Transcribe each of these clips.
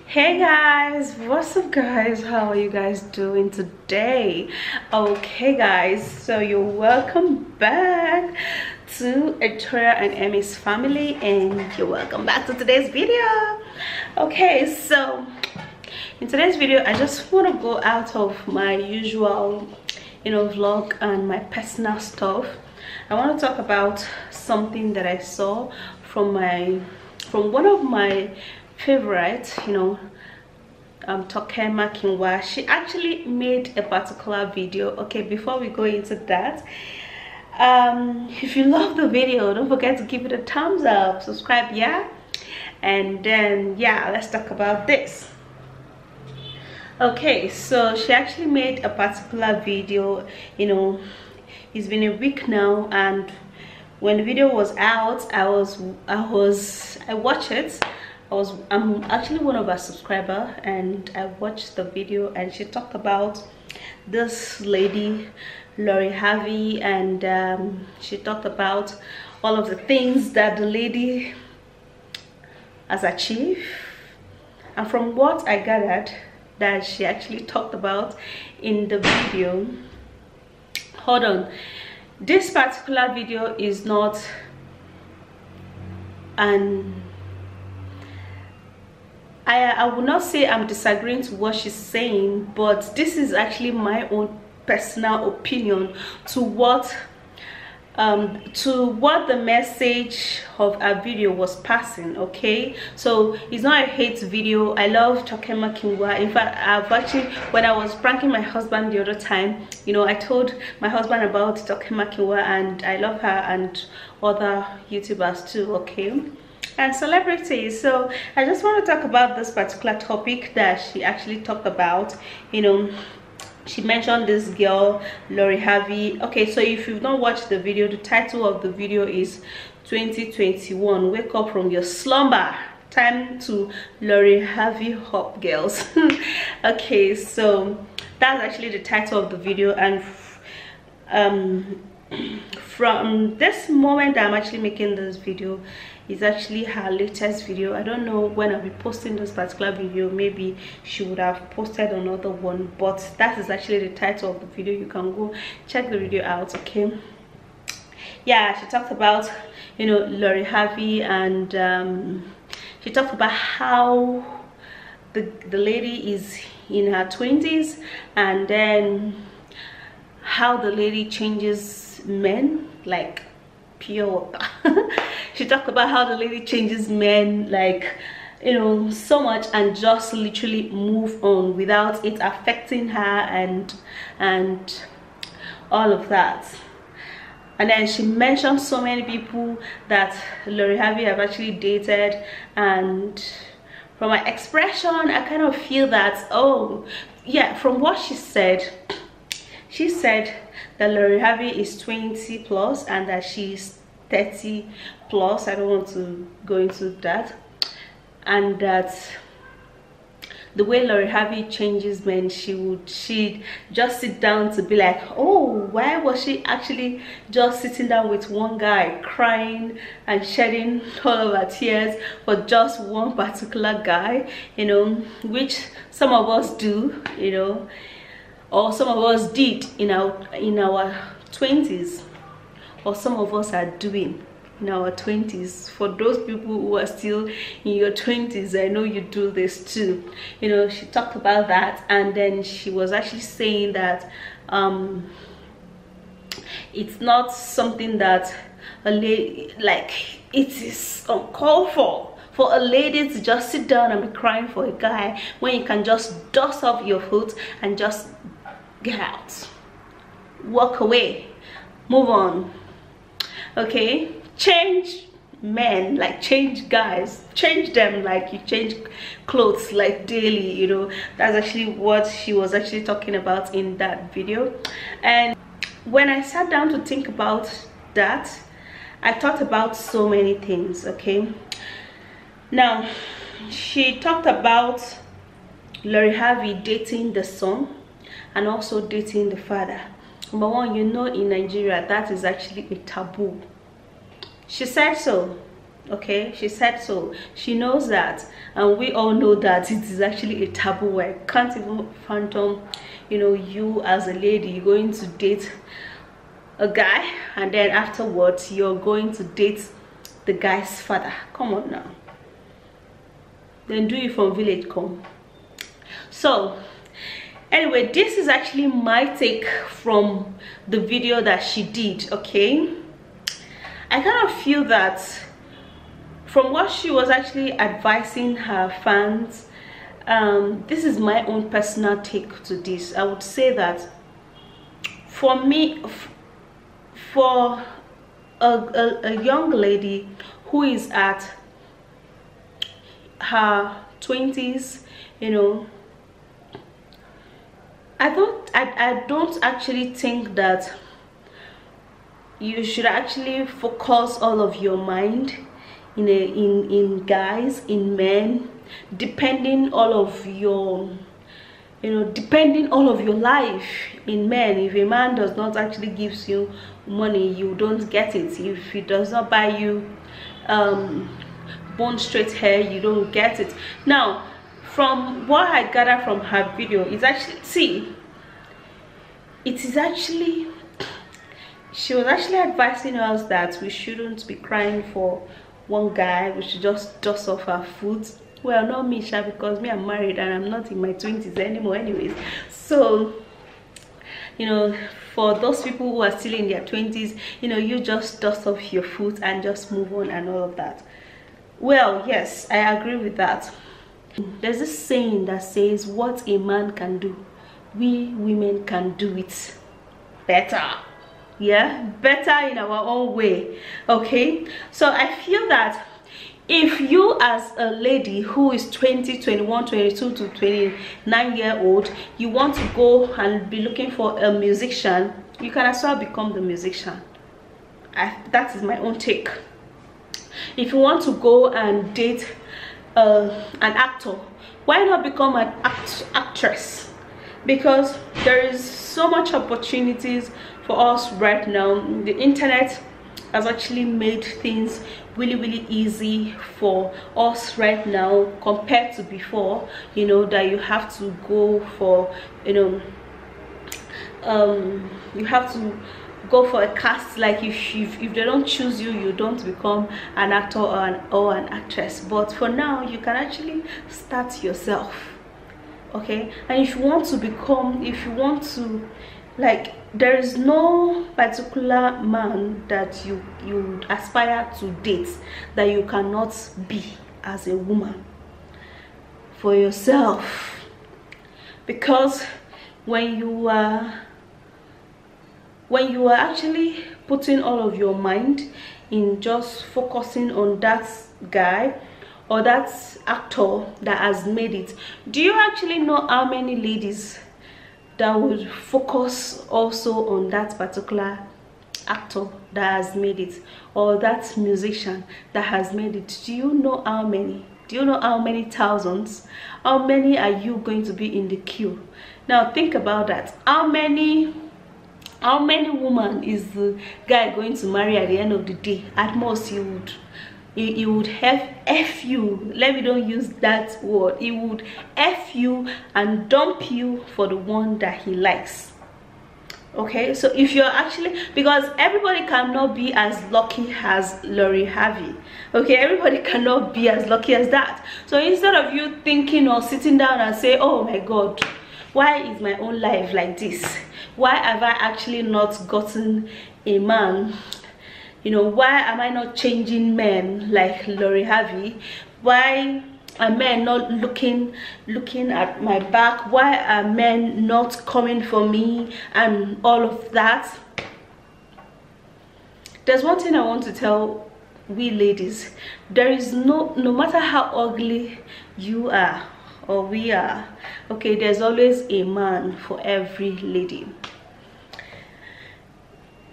Hey guys, what's up guys? How are you guys doing today? Okay guys, so you're welcome back to Victoria and Emmy's family, and you're welcome back to today's video. Okay, so in today's video I just want to go out of my usual vlog and my personal stuff. I want to talk about something that I saw from one of my favorite, Toke Makinwa. She actually made a particular video. Okay, before we go into that, if you love the video, don't forget to give it a thumbs up, subscribe, yeah, and then yeah, let's talk about this. Okay, so she actually made a particular video. It's been a week now, and when the video was out, I watched it. I'm actually one of her subscribers, and I watched the video, and she talked about this lady Lori Harvey, and she talked about all of the things that the lady has achieved. And from what I gathered that she actually talked about in the video, hold on, this particular video is not I would not say I'm disagreeing to what she's saying, but this is actually my own personal opinion to what the message of our video was passing. Okay, so it's not a hate video. I love Toke Makinwa. In fact, I've actually, when I was pranking my husband the other time, I told my husband about Toke Makinwa, and I love her and other YouTubers too, okay, and celebrities. So I just want to talk about this particular topic that she actually talked about. She mentioned this girl Lori Harvey. Okay, so if you've not watched the video, the title of the video is 2021 Wake Up From Your Slumber, Time to Lori Harvey Hop Girls. Okay, so that's actually the title of the video, and from this moment that I'm actually making this video, is actually her latest video. I don't know when I'll be posting this particular video. Maybe she would have posted another one, but that is actually the title of the video. You can go check the video out. Okay, yeah, she talked about Lori Harvey, and she talked about how the lady is in her 20s, and then how the lady changes men like pure water. She talked about how the lady changes men like so much, and just literally move on without it affecting her and all of that. And then she mentioned so many people that Lori Harvey have actually dated, and from my expression I kind of feel that, oh yeah, from what she said that Lori Harvey is 20 plus and that she's 30 plus. I don't want to go into that. And that the way Lori Harvey changes men, she'd just sit down to be like, oh, why was she actually just sitting down with one guy, crying and shedding all of her tears for just one particular guy, which some of us do, or some of us did in our 20s, or some of us are doing in our 20s. For those people who are still in your 20s, I know you do this too. She talked about that, and then she was actually saying that it's not something that a lady, like, it is uncalled for a lady to just sit down and be crying for a guy when you can just dust off your foot and just get out, walk away, move on. Okay, change men, like change guys, change them like you change clothes, like daily. That's actually what she was actually talking about in that video. And when I sat down to think about that, I thought about so many things. Okay, now she talked about Lori Harvey dating the son and also dating the father. Number one, in Nigeria that is actually a taboo. She said so. Okay, she said so. She knows that, and we all know that it is actually a taboo word. Can't even phantom, you as a lady, you're going to date a guy, and then afterwards you're going to date the guy's father. Come on now. Then do it from village come. So anyway, this is actually my take from the video that she did. Okay, I kind of feel that from what she was actually advising her fans, this is my own personal take to this. I would say that for me, for a young lady who is at her 20s, I don't actually think that you should actually focus all of your mind in guys, in men, depending all of your life in men. If a man does not actually gives you money, you don't get it. If he does not buy you bone straight hair, you don't get it. Now, from what I gathered from her video, it's actually, she was actually advising us that we shouldn't be crying for one guy. We should just dust off our foot. Well, not me, Sha, because me, I'm married and I'm not in my 20s anymore anyways. So for those people who are still in their 20s, you just dust off your foot and just move on and all of that. Well, yes, I agree with that. There's this saying that says, what a man can do, we women can do it better. Yeah, better in our own way. Okay, so I feel that if you as a lady who is 20, 21, 22 to 29-year-old, you want to go and be looking for a musician, you can as well become the musician. That is my own take. If you want to go and date an actor, why not become an actress? Because there is so much opportunities for us right now. The internet has actually made things really easy for us right now compared to before, that you have to go for, you have to go for a cast. Like if they don't choose you, you don't become an actor or an actress. But for now, you can actually start yourself. Okay, and if you want to like, there is no particular man that you aspire to date that you cannot be as a woman for yourself. Because when you are actually putting all of your mind in just focusing on that guy or that actor that has made it, do you actually know how many ladies that would focus also on that particular actor that has made it, or that musician that has made it? Do you know how many? Do you know how many thousands? How many are you going to be in the queue? Now think about that. How many women is the guy going to marry at the end of the day? At most he would have F you. Let me don't use that word. He would F you and dump you for the one that he likes. Okay, so if you're actually, because everybody cannot be as lucky as Lori Harvey. Okay, everybody cannot be as lucky as that. So instead of you thinking or sitting down and say, oh my God, why is my own life like this? Why have I actually not gotten a man? Why am I not changing men like Lori Harvey? Why are men not looking at my back? Why are men not coming for me and all of that? There's one thing I want to tell we ladies. There is no matter how ugly you are or we are, okay, there's always a man for every lady.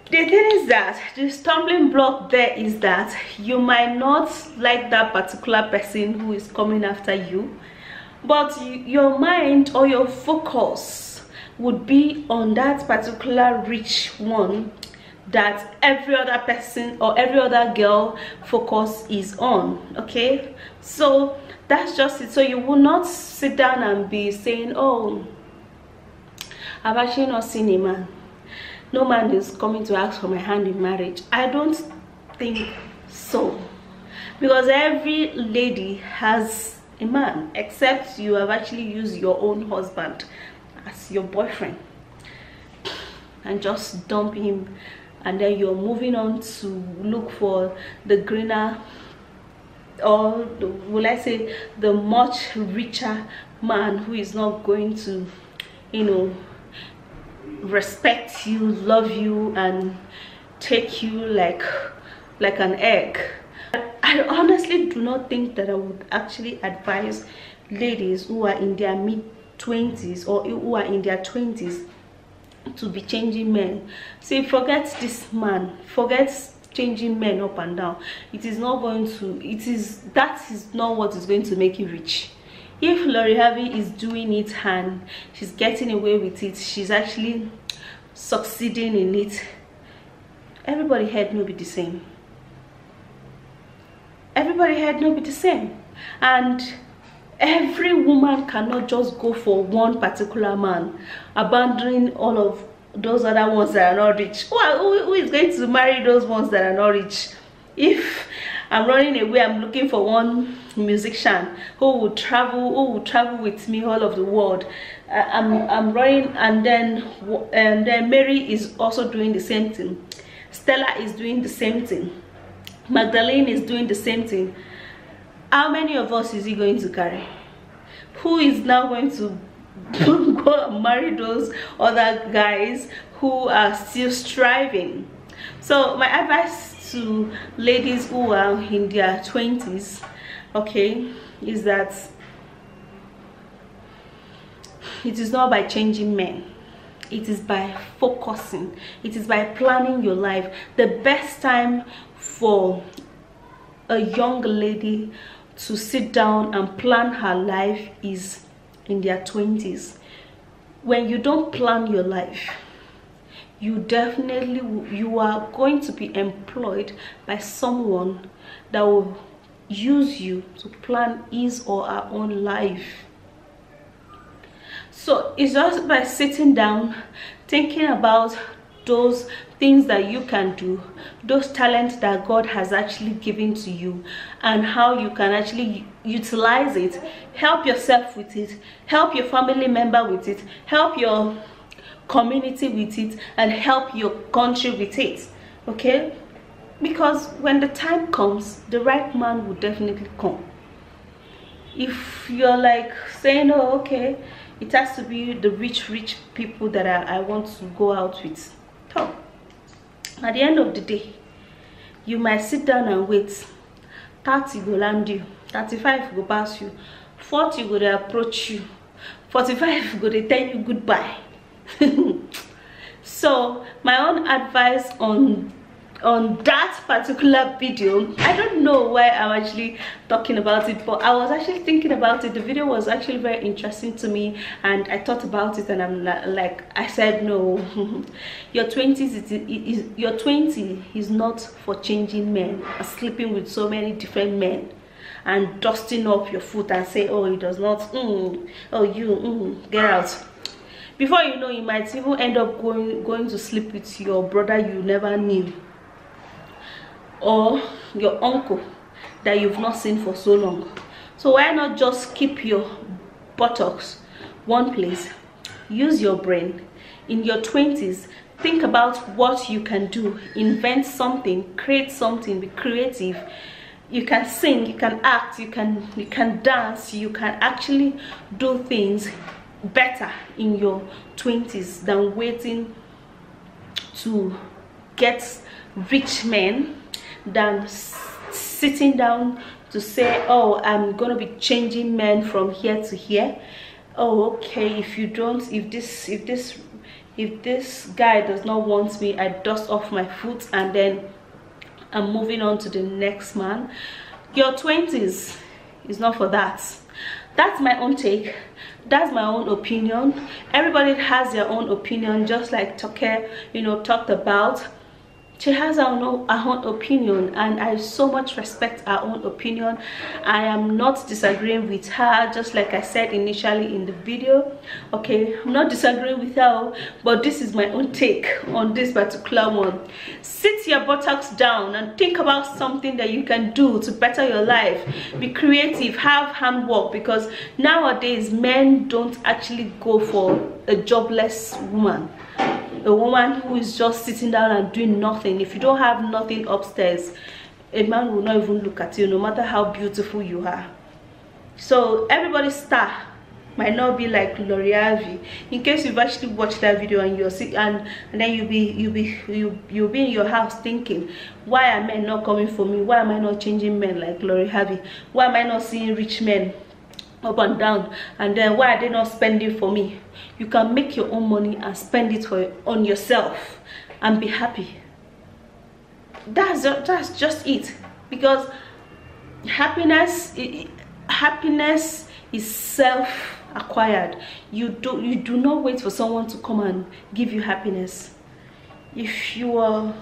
The thing is that the stumbling block there is that you might not like that particular person who is coming after you, but your mind or your focus would be on that particular rich one that every other person or every other girl focus is on. Okay, so that's just it. So you will not sit down and be saying, oh, I've actually not seen a man, no man is coming to ask for my hand in marriage. I don't think so, because every lady has a man, except you have actually used your own husband as your boyfriend and just dump him, and then you're moving on to look for the greener, or will I say the much richer man who is not going to, you know, respect you, love you, and take you like an egg. I honestly do not think that I would actually advise ladies who are in their mid-20s or who are in their 20s to be changing men. See, forget this man, forget changing men up and down. It is not going to, that is not what is going to make you rich. If Lori Harvey is doing it and she's getting away with it, she's actually succeeding in it, everybody head no be the same. Everybody head no be the same. And every woman cannot just go for one particular man, abandoning all of those other ones that are not rich. Who is going to marry those ones that are not rich? If I'm running away, I'm looking for one musician who will travel with me all of the world. I'm running, and then Mary is also doing the same thing. Stella is doing the same thing. Magdalene is doing the same thing. How many of us is he going to carry? Who is now going to go and marry those other guys who are still striving? So my advice to ladies who are in their 20s, okay, is that it is not by changing men, it is by focusing, it is by planning your life. The best time for a young lady to sit down and plan her life is in their 20s. When you don't plan your life, you are going to be employed by someone that will use you to plan his or her own life. So it's just by sitting down, thinking about those things that you can do, those talents that God has actually given to you, and how you can actually utilize it, help yourself with it, help your family member with it, help your community with it, and help your country with it. Okay, because when the time comes, the right man will definitely come. If you're like saying, oh, okay, it has to be the rich people that I want to go out with, so at the end of the day, you might sit down and wait. 30 go land you, 35 go pass you, 40 go they approach you, 45 go they tell you goodbye. So my own advice on that particular video, I don't know why I'm actually talking about it, but I was actually thinking about it. The video was actually very interesting to me, and I thought about it, and I'm like, I said, no, your 20s your 20 is not for changing men and sleeping with so many different men and dusting off your foot and say, oh, it does not, oh, you get out. Before you know, you might even end up going to sleep with your brother you never knew, or your uncle that you've not seen for so long. So why not just keep your buttocks one place? Use your brain. In your 20s, think about what you can do, invent something, create something, be creative. You can sing, you can act, you can dance, you can actually do things better in your 20s than waiting to get rich men, than sitting down to say, oh, I'm gonna be changing men from here to here. Oh, okay, if this guy does not want me, I dust off my foot and then I'm moving on to the next man. Your 20s is not for that. That's my own take, that's my own opinion. Everybody has their own opinion, just like Toke, talked about. She has her own opinion, and I so much respect her own opinion. I am not disagreeing with her, just like I said initially in the video. Okay, I'm not disagreeing with her, but this is my own take on this particular one. Sit your buttocks down and think about something that you can do to better your life. Be creative, have handwork, because nowadays men don't actually go for a jobless woman. A woman who is just sitting down and doing nothing. If you don't have nothing upstairs, a man will not even look at you, no matter how beautiful you are. So everybody's star might not be like L'Oreal. In case you've actually watched that video and you're sick, and then you'll be in your house thinking, why are men not coming for me? Why am I not changing men like L'Oreal? Why am I not seeing rich men up and down? And then why are they not spending for me? You can make your own money and spend it on yourself and be happy. That's just it. Because happiness is self-acquired. You do not wait for someone to come and give you happiness. If you're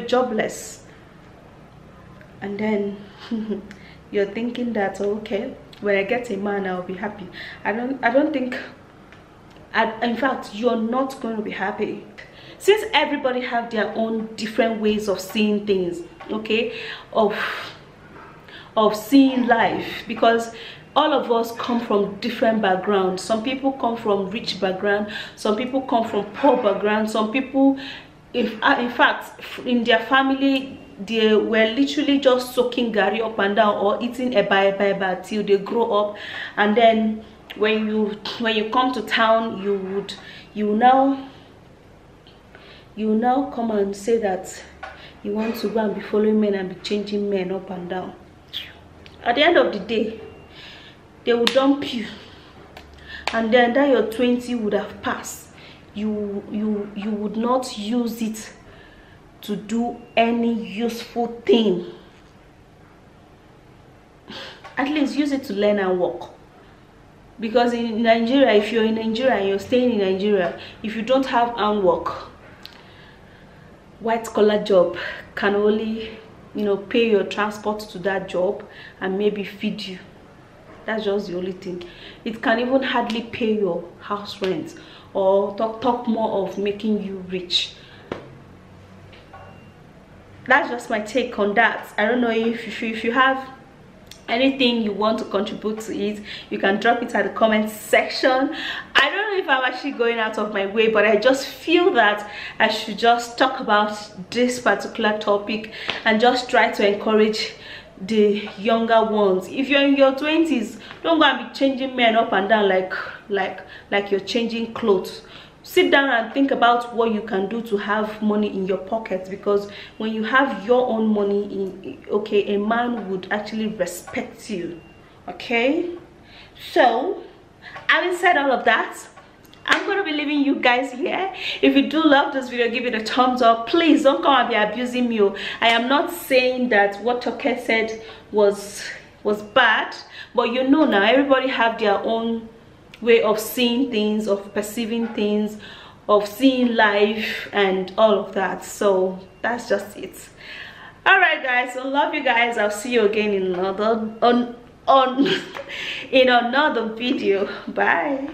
jobless and then you're thinking that, okay, when I get a man I'll be happy, I don't think, in fact, you're not going to be happy. Since everybody have their own different ways of seeing things, okay, of seeing life, because all of us come from different backgrounds. Some people come from rich background, some people come from poor background, some people, in fact, in their family they were literally just soaking garri up and down or eating eba till they grow up. And then when you come to town, you now come and say that you want to go and be following men and be changing men up and down. At the end of the day, they will dump you, and then that your 20 would have passed. You would not use it to do any useful thing. At least use it to learn and work. Because in Nigeria, if you're in Nigeria and you're staying in Nigeria, if you don't have handwork, white collar job can only, pay your transport to that job and maybe feed you. That's just the only thing. It can even hardly pay your house rent or talk more of making you rich. That's just my take on that. I don't know if you have anything you want to contribute to it, you can drop it at the comment section. I don't know if I'm actually going out of my way, but I just feel that I should just talk about this particular topic and just try to encourage the younger ones. If you're in your 20s, don't go and be changing men up and down like you're changing clothes. Sit down and think about what you can do to have money in your pocket, because when you have your own money, a man would actually respect you. Okay, so having said all of that, I'm going to be leaving you guys here. If you do love this video, give it a thumbs up. Please don't come and be abusing me. I am not saying that what Toke said was bad, but now everybody have their own way of seeing things, of perceiving things, of seeing life and all of that. So that's just it. All right guys, I love you guys. I'll see you again in another in another video. Bye.